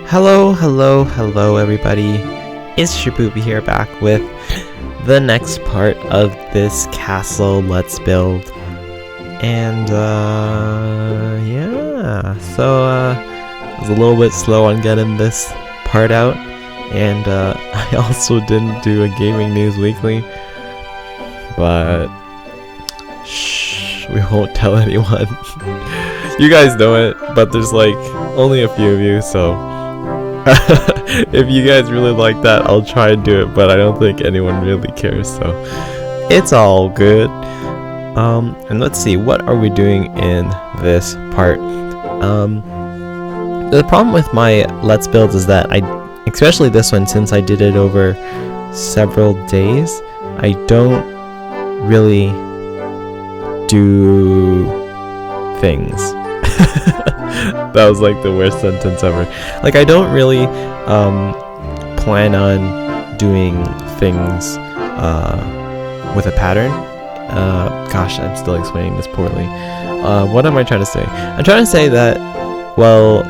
Hello everybody. It's Shapoopi here, back with the next part of this castle let's build. And I was a little bit slow on getting this part out, and I also didn't do a gaming news weekly, but shh, we won't tell anyone. You guys know it, but there's like only a few of you, so if you guys really like that, I'll try and do it, but I don't think anyone really cares, so it's all good. And let's see, what are we doing in this part? The problem with my let's builds is that especially this one, since I did it over several days, I don't really do things. That was like the worst sentence ever. Like, I don't really plan on doing things with a pattern. Gosh, I'm still explaining this poorly. What am I trying to say? I'm trying to say that, well,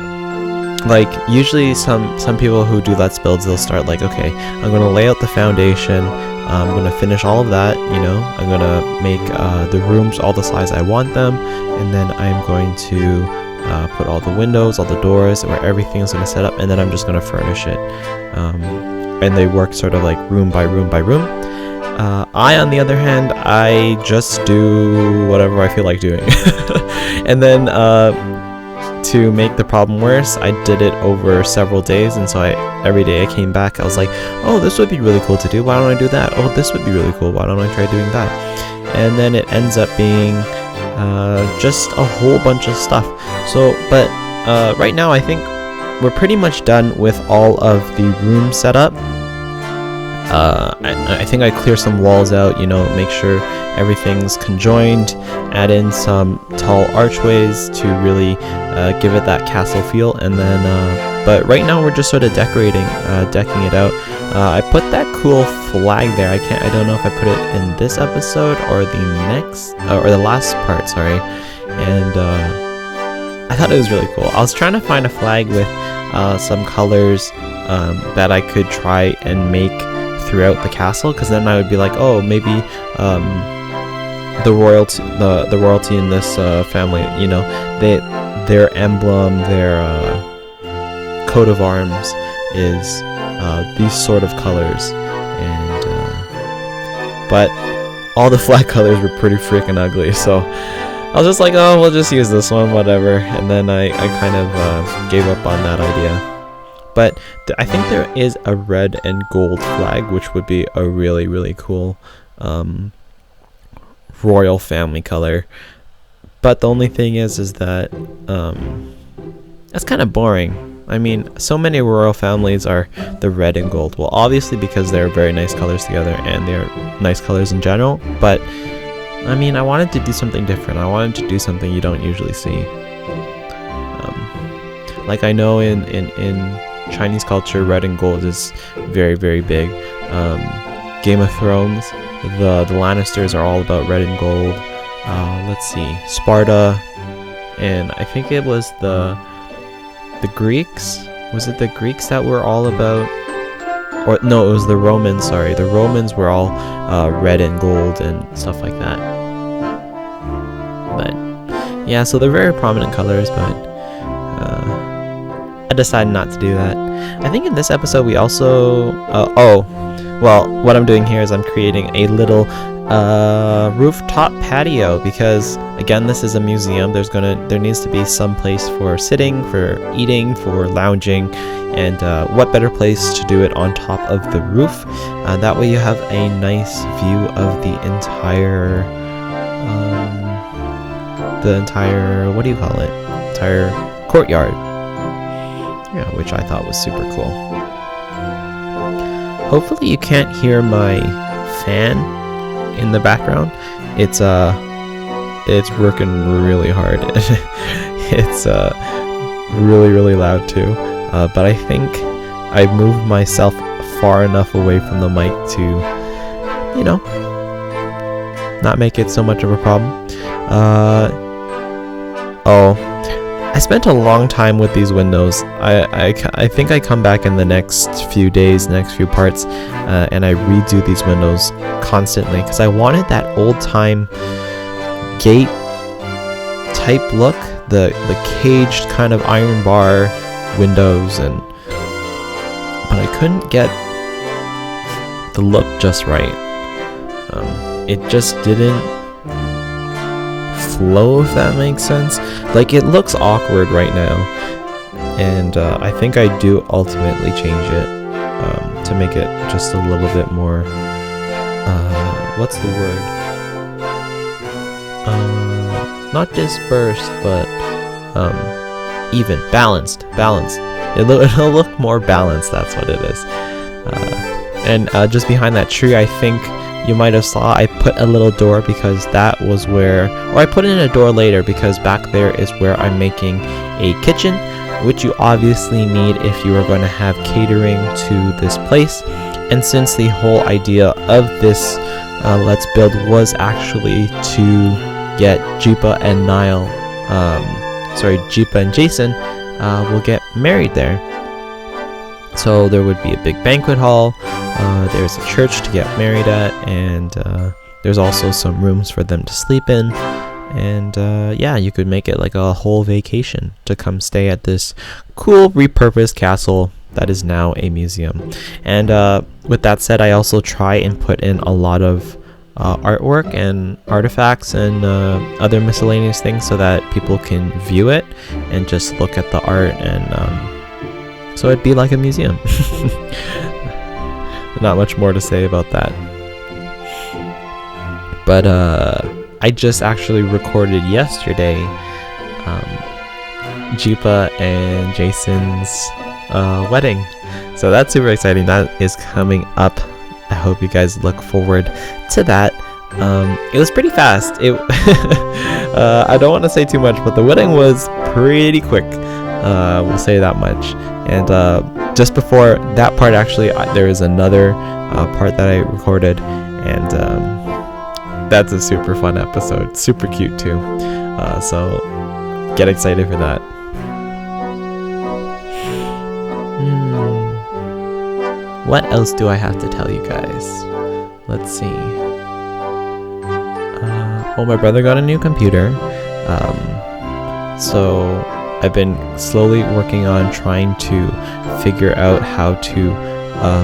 like, usually some people who do let's builds, they'll start like, okay, I'm gonna lay out the foundation, I'm gonna finish all of that, you know, I'm gonna make the rooms all the size I want them, and then I'm going to put all the windows, all the doors, where everything's gonna set up, and then I'm just gonna furnish it. And they work sort of like room by room by room. I, on the other hand, I just do whatever I feel like doing. And then to make the problem worse, I did it over several days, and so every day I came back, I was like, oh, this would be really cool to do, why don't I do that? Oh, this would be really cool, why don't I try doing that? And then it ends up being just a whole bunch of stuff. So, but right now I think we're pretty much done with all of the room setup. I think I clear some walls out, you know, make sure everything's conjoined, add in some tall archways to really give it that castle feel, and then but right now we're just sort of decking it out. I put that cool flag there. I don't know if I put it in this episode or the next or the last part, sorry. And I thought it was really cool. I was trying to find a flag with some colors that I could try and make throughout the castle, because then I would be like, oh, maybe the royalty in this family, you know, their emblem, their coat of arms is these sort of colors, and but all the flag colors were pretty freaking ugly, so I was just like, oh, we'll just use this one, whatever. And then I kind of gave up on that idea. But I think there is a red and gold flag, which would be a really, really cool royal family color. But the only thing is that that's kind of boring. I mean, so many royal families are the red and gold. Well, obviously because they're very nice colors together and they're nice colors in general. But I mean, I wanted to do something different. I wanted to do something you don't usually see. Like, I know in Chinese culture, red and gold is very, very big. Game of Thrones, the Lannisters are all about red and gold. Let's see, Sparta, and I think it was the Greeks. Was it the Greeks that were all about? Or no, it was the Romans. Sorry, the Romans were all red and gold and stuff like that. But yeah, so they're very prominent colors, but I decided not to do that. I think in this episode we also what I'm doing here is I'm creating a little rooftop patio, because again, this is a museum. There needs to be some place for sitting, for eating, for lounging, and what better place to do it on top of the roof? That way you have a nice view of the entire what do you call it? Entire courtyard. Yeah, which I thought was super cool. Hopefully you can't hear my fan in the background. It's working really hard. It's really, really loud too. But I think I moved myself far enough away from the mic to, you know, not make it so much of a problem. I spent a long time with these windows. I think I come back in the next few days, next few parts, and I redo these windows constantly because I wanted that old time gate type look, the caged kind of iron bar windows, but I couldn't get the look just right. It just didn't flow, if that makes sense. Like, it looks awkward right now, and I think I do ultimately change it to make it just a little bit more what's the word, not dispersed, but even balanced. It'll look more balanced, that's what it is. And just behind that tree, I think you might have saw I put a little door because that was where, or I put in a door later because back there is where I'm making a kitchen, which you obviously need if you are going to have catering to this place. And since the whole idea of this Let's Build was actually to get Jeepa and Jeepa and Jason will get married there. So there would be a big banquet hall, there's a church to get married at, and there's also some rooms for them to sleep in. And yeah, you could make it like a whole vacation to come stay at this cool repurposed castle that is now a museum. And with that said, I also try and put in a lot of artwork and artifacts and other miscellaneous things so that people can view it and just look at the art, and so it'd be like a museum. Not much more to say about that. But I just actually recorded yesterday Jeepa and Jason's wedding. So that's super exciting. That is coming up. I hope you guys look forward to that. It was pretty fast. I don't want to say too much, but the wedding was pretty quick. We'll say that much. And just before that part, actually, there is another part that I recorded, and that's a super fun episode. Super cute too. So get excited for that. What else do I have to tell you guys? Let's see. Well, my brother got a new computer. So I've been slowly working on trying to figure out how to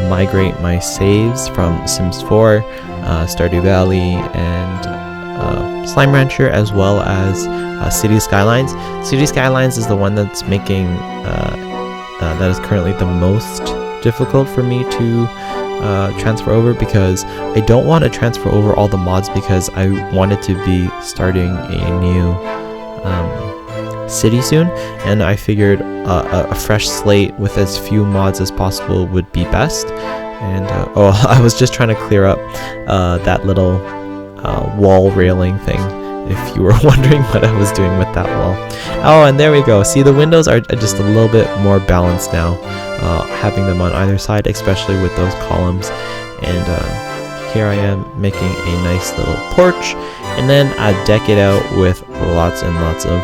migrate my saves from Sims 4, Stardew Valley, and Slime Rancher, as well as City Skylines. City Skylines is the one that's making that is currently the most difficult for me to transfer over, because I don't want to transfer over all the mods because I wanted to be starting a new city soon, and I figured a fresh slate with as few mods as possible would be best. And I was just trying to clear up that little wall railing thing, if you were wondering what I was doing with that wall. Oh, and there we go. See, the windows are just a little bit more balanced now, having them on either side, especially with those columns. And here I am making a nice little porch, and then I deck it out with lots and lots of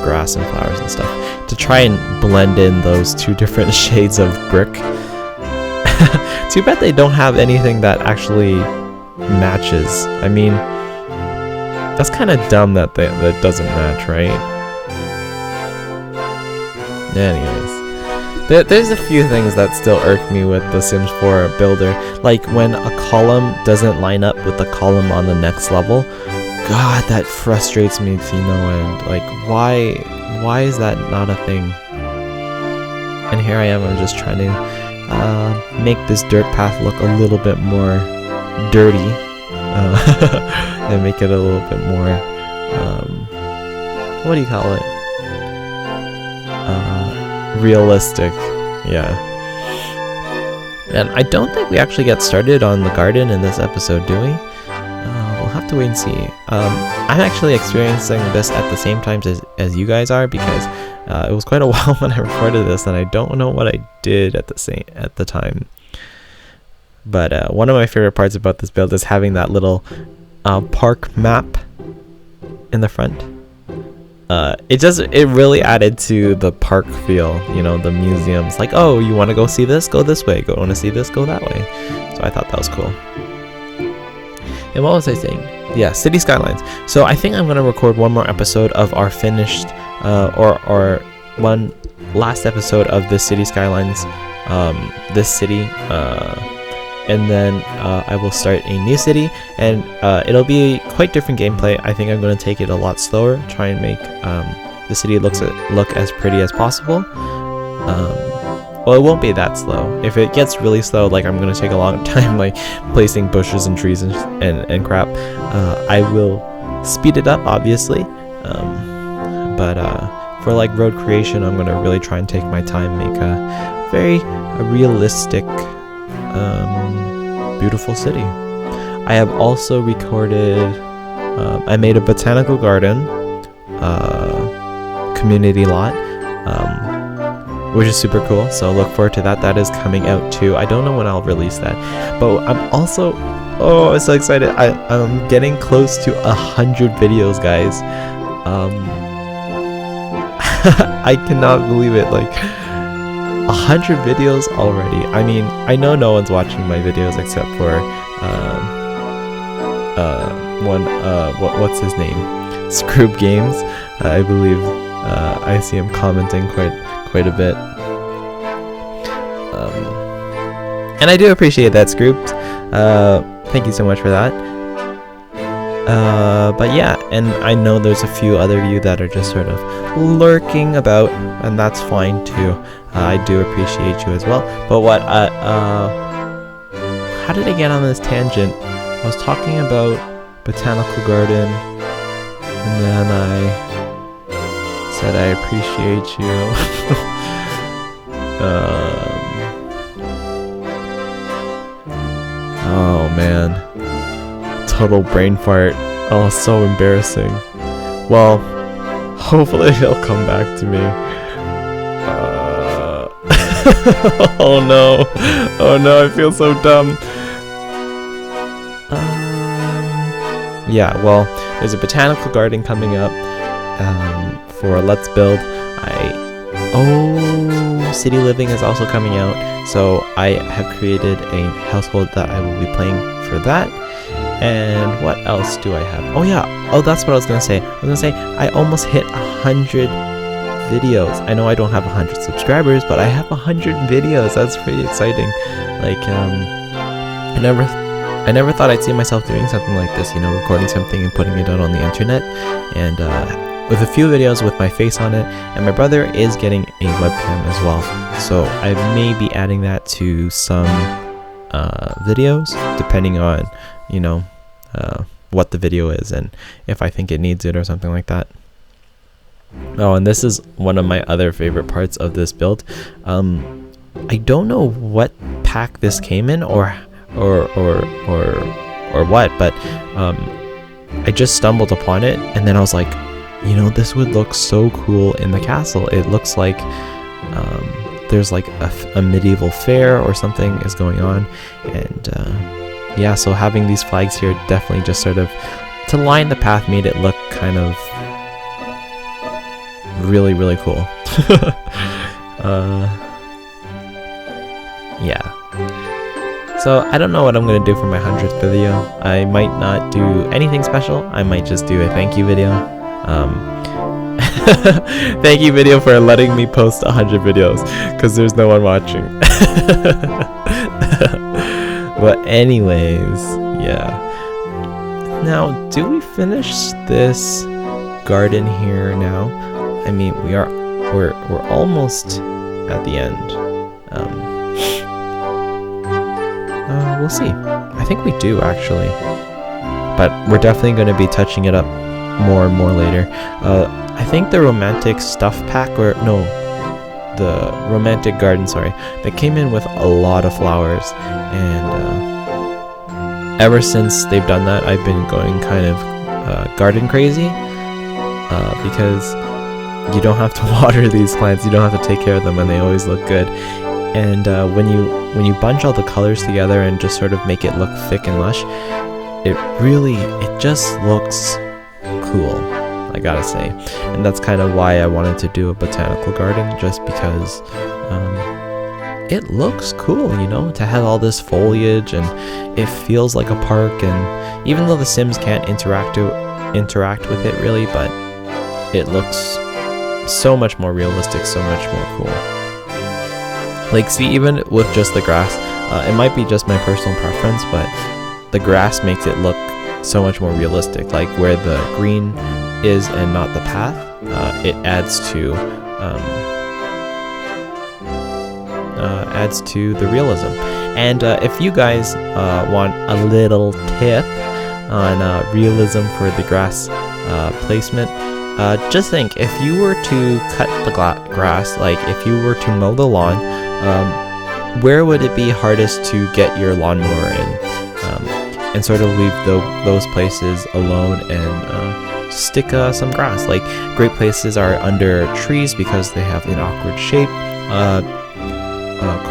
grass and flowers and stuff to try and blend in those two different shades of brick. Too bad they don't have anything that actually matches. I mean, that's kind of dumb that that doesn't match, right? Anyways, there's a few things that still irk me with the Sims 4 builder, like when a column doesn't line up with the column on the next level. God, that frustrates me to no end. Like, why is that not a thing? And here I am, I'm just trying to make this dirt path look a little bit more dirty, and make it a little bit more, what do you call it? Realistic, yeah. And I don't think we actually get started on the garden in this episode, do we? We'll have to wait and see. I'm actually experiencing this at the same time as you guys are, because it was quite a while when I recorded this, and I don't know what I did at the time. But one of my favorite parts about this build is having that little park map in the front. it really added to the park feel, you know, the museums. Like, oh, you want to go see this? Go this way. Want to see this? Go that way. So I thought that was cool. And what was I saying? Yeah, City Skylines. So I think I'm gonna record one more episode of our finished, or one last episode of this City Skylines, this city, and then I will start a new city, and it'll be quite different gameplay. I think I'm gonna take it a lot slower, try and make the city look as pretty as possible. Well, it won't be that slow. If it gets really slow, like I'm gonna take a long time, like placing bushes and trees and crap, I will speed it up, obviously. But for like road creation, I'm gonna really try and take my time, make a very realistic, beautiful city. I have also recorded. I made a botanical garden, community lot. Which is super cool, so look forward to that. That is coming out too. I don't know when I'll release that, but I'm also, oh, I'm so excited. I'm getting close to 100 videos, guys. I cannot believe it, like 100 videos already. I mean, I know no one's watching my videos except for what's his name, Scroob Games, I believe. I see him commenting quite a bit, and I do appreciate that, Scroops. Thank you so much for that. But yeah, and I know there's a few other of you that are just sort of lurking about, and that's fine too. I do appreciate you as well. But what how did I get on this tangent? I was talking about botanical garden, and then I said I appreciate you. Oh man, total brain fart. Oh, so embarrassing. Well, hopefully he'll come back to me. Oh no, I feel so dumb. Yeah, well, there's a botanical garden coming up for Let's Build. City Living is also coming out, so I have created a household that I will be playing for that. And what else do I have? Oh yeah, that's what I was gonna say. I almost hit 100 videos. I know I don't have 100 subscribers, but I have 100 videos. That's pretty exciting. Like, I never thought I'd see myself doing something like this, you know, recording something and putting it out on the internet, and with a few videos with my face on it. And my brother is getting a webcam as well, so I may be adding that to some videos, depending on, you know, what the video is and if I think it needs it or something like that. Oh, and this is one of my other favorite parts of this build. I don't know what pack this came in or what, but I just stumbled upon it, and then I was like, you know, this would look so cool in the castle. It looks like there's like a medieval fair or something is going on, and yeah, so having these flags here definitely just sort of to line the path made it look kind of really, really cool. Yeah. So I don't know what I'm gonna do for my 100th video. I might not do anything special. I might just do a thank you video. Thank you video for letting me post 100 videos, because there's no one watching. But anyways, yeah. Now, do we finish this garden here now? I mean, we're almost at the end. We'll see. I think we do, actually, but we're definitely going to be touching it up more and more later. I think the romantic stuff pack, or no, the romantic garden, sorry, that came in with a lot of flowers, and ever since they've done that, I've been going kind of garden crazy, because you don't have to water these plants, you don't have to take care of them, and they always look good. And when you bunch all the colors together and just sort of make it look thick and lush, it just looks cool. I gotta say. And that's kind of why I wanted to do a botanical garden, just because it looks cool, you know, to have all this foliage, and it feels like a park. And even though the Sims can't interact with it really, but it looks so much more realistic, so much more cool. Like, see, even with just the grass, it might be just my personal preference, but the grass makes it look so much more realistic. Like where the green is and not the path, it adds to the realism. And if you guys want a little tip on realism for the grass placement, just think, if you were to cut the grass, like if you were to mow the lawn, where would it be hardest to get your lawnmower in? And sort of leave those places alone and stick some grass. Like, great places are under trees because they have an awkward shape,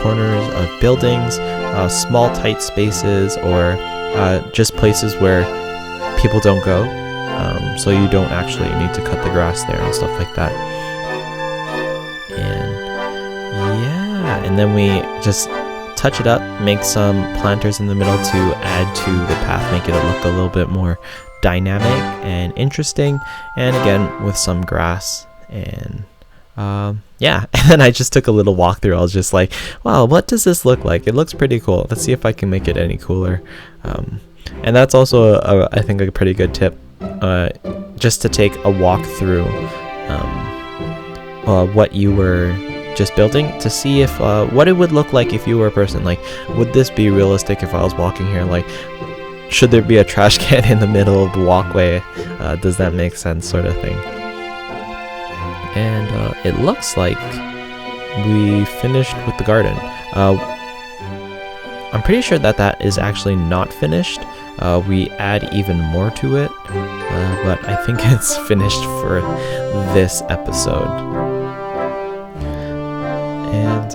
corners of buildings, small tight spaces, or just places where people don't go, so you don't actually need to cut the grass there and stuff like that. And yeah, and then we just touch it up, make some planters in the middle to add to the path, make it look a little bit more dynamic and interesting, and again with some grass. And yeah, and then I just took a little walkthrough. I was just like, wow, what does this look like? It looks pretty cool. Let's see if I can make it any cooler. And that's also I think a pretty good tip, just to take a walk through what you were just building, to see if what it would look like if you were a person. Like, would this be realistic if I was walking here? Like, should there be a trash can in the middle of the walkway? Does that make sense, sort of thing? And it looks like we finished with the garden. I'm pretty sure that is actually not finished. We add even more to it, but I think it's finished for this episode. And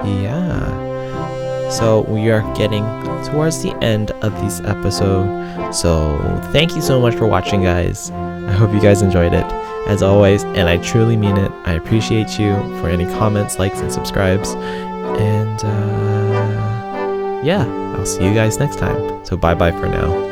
yeah, so we are getting towards the end of this episode. So thank you so much for watching, guys. I hope you guys enjoyed it, as always, and I truly mean it. I appreciate you for any comments, likes, and subscribes. And yeah, I'll see you guys next time. So bye bye for now.